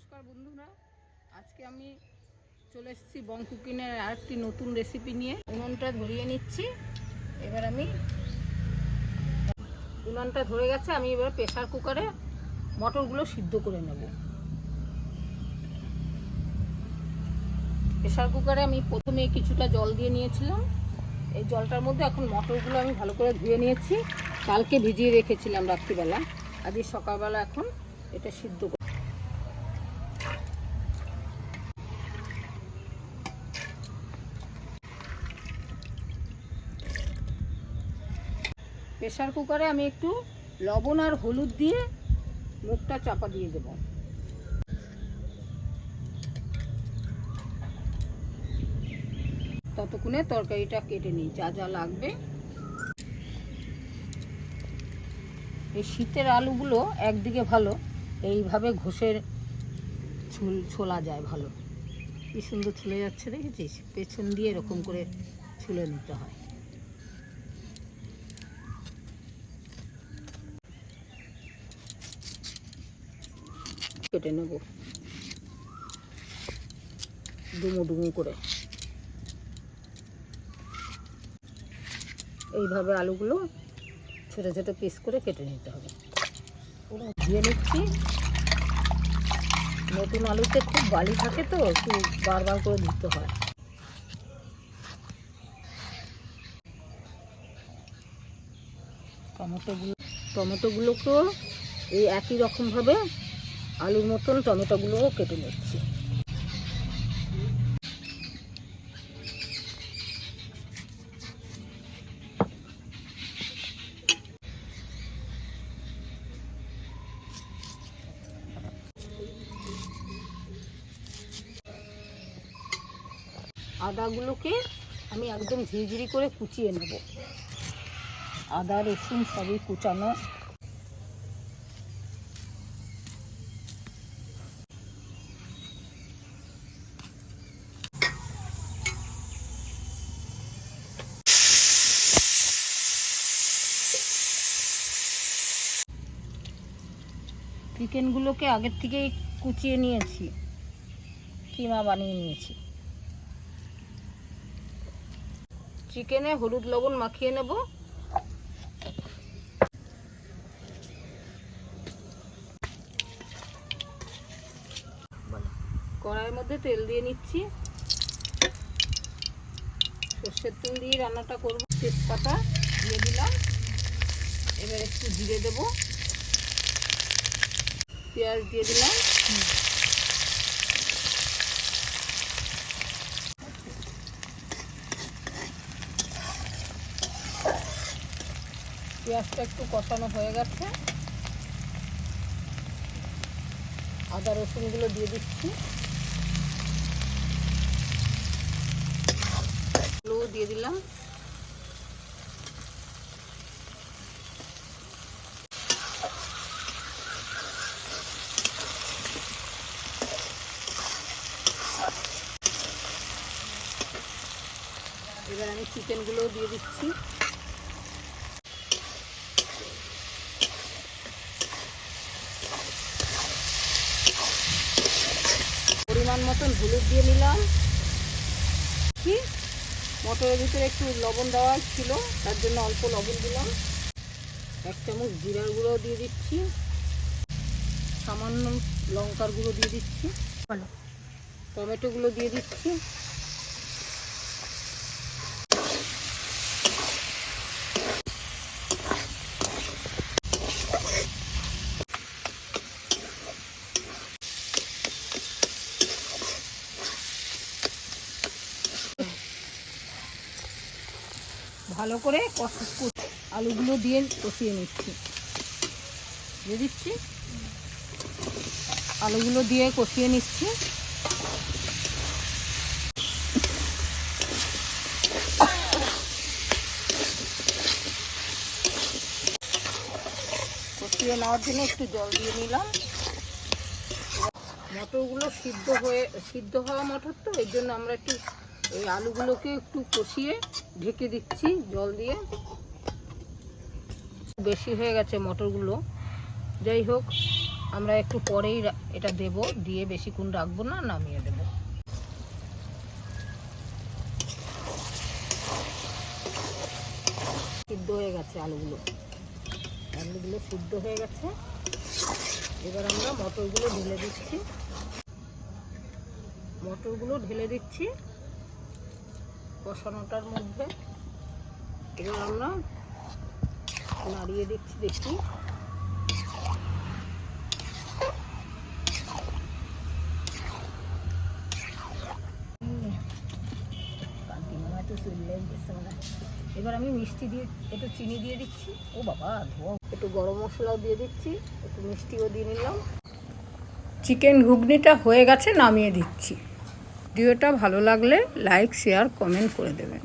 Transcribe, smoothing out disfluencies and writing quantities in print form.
নমস্কার বন্ধুরা, আজকে আমি চলে এসেছি বং কুকিংয়ের আরেকটি নতুন রেসিপি নিয়ে। উনুনটা ধরিয়ে নিচ্ছি। এবার আমি উনুনটা ধরে গেছে, আমি এবার প্রেসার কুকারে মটরগুলো সিদ্ধ করে নেব। প্রেসার কুকারে আমি প্রথমে কিছুটা জল দিয়ে নিয়েছিলাম। এই জলটার মধ্যে এখন মটরগুলো আমি ভালো করে ধুয়ে নিয়েছি। কালকে ভিজিয়ে রেখেছিলাম রাত্রিবেলা, আজকে সকালবেলা এখন এটা সিদ্ধ করে। প্রেসার কুকারে আমি একটু লবণ আর হলুদ দিয়ে মুখটা চাপা দিয়ে দেব। ততক্ষণে তরকারিটা কেটে নিই, যা যা লাগবে। এই শীতের আলুগুলো একদিকে ভালো, এইভাবে ঘষে ছোলা যায় ভালো। কি সুন্দর ছুলে যাচ্ছে, দেখেছিস? পেছন দিয়ে এরকম করে ছুলে নিতে হয়। কেটে নেব ডুমো ডুমো করে। এইভাবে আলুগুলো ছোটো ছোটো পিস করে কেটে নিতে হবে। পুরো ধুয়ে নিচ্ছি। নতুন আলুতে খুব বালি থাকে তো একটু বারবার করে ধুতে হয়। টমেটোগুলোকেও এই একই রকমভাবে আলুর মতন টমেটোগুলোও কেটে নিচ্ছি। আদাগুলোকে আমি একদম ঝিরিঝিরি করে কুচিয়ে নেব। আদা রসুন সবই কুচানো। চিকেনগুলোকে আগের থেকেই কুচিয়ে নিয়েছি, কিমা বানিয়ে নিয়েছি। চিকেনে হলুদ লবণ মাখিয়ে নেব। কড়াইয়ের মধ্যে তেল দিয়ে নিচ্ছি। সর্ষের তেল দিয়ে রান্নাটা করব। তেজপাতা দিয়ে দিলাম। এবার একটু জিরে দেব, পেঁয়াজ দিয়ে দিলাম। পেঁয়াজটা একটু কষানো হয়ে গেছে, আদা রসুনগুলো দিয়ে দিচ্ছি। দিয়ে দিলাম। এবার আমি চিকেনগুলোও দিয়ে দিচ্ছি। পরিমাণ মতন হলুদ দিয়ে নিলাম। কি মটরের ভিতরে একটু লবণ দেওয়া ছিল, তার জন্য অল্প লবণ দিলাম। 1 চামচ জিরার গুঁড়ো দিয়ে দিচ্ছি। সামান্য লঙ্কার গুঁড়ো দিয়ে দিচ্ছি। টমেটোগুলো দিয়ে দিচ্ছি। ভালো করে আলুগুলো দিয়ে কষিয়ে নিচ্ছি। দিয়ে দিচ্ছি, আলুগুলো দিয়ে কষিয়ে নিচ্ছি। কষিয়ে নেওয়ার জন্য একটু জল দিয়ে নিলাম। মটরগুলো সিদ্ধ হওয়া মটর তো, এর জন্য আমরা একটু এই আলুগুলোকে একটু কষিয়ে ঢেকে দিচ্ছি জল দিয়ে। বেশি হয়ে গেছে মটরগুলো, যাই হোক আমরা একটু পরেই এটা দেব, দিয়ে বেশিক্ষণ রাখবো না, নামিয়ে দেব। সিদ্ধ হয়ে গেছে আলুগুলো, আলুগুলো সিদ্ধ হয়ে গেছে। এবার আমরা মটরগুলো ঢেলে দিচ্ছি, মটরগুলো ঢেলে দিচ্ছি কষানোটার মধ্যে। এবার আমরা নাড়িয়ে দিচ্ছি, দেখি এবার আমি মিষ্টি দিয়ে একটু চিনি দিয়ে দিচ্ছি। ও বাবা, ধোয়া। একটু গরম মশলাও দিয়ে দিচ্ছি, একটু মিষ্টিও দিয়ে নিলাম। চিকেন ঘুগনিটা হয়ে গেছে, নামিয়ে দিচ্ছি। ভিডিওটা ভালো লাগলে লাইক, শেয়ার, কমেন্ট করে দেবেন।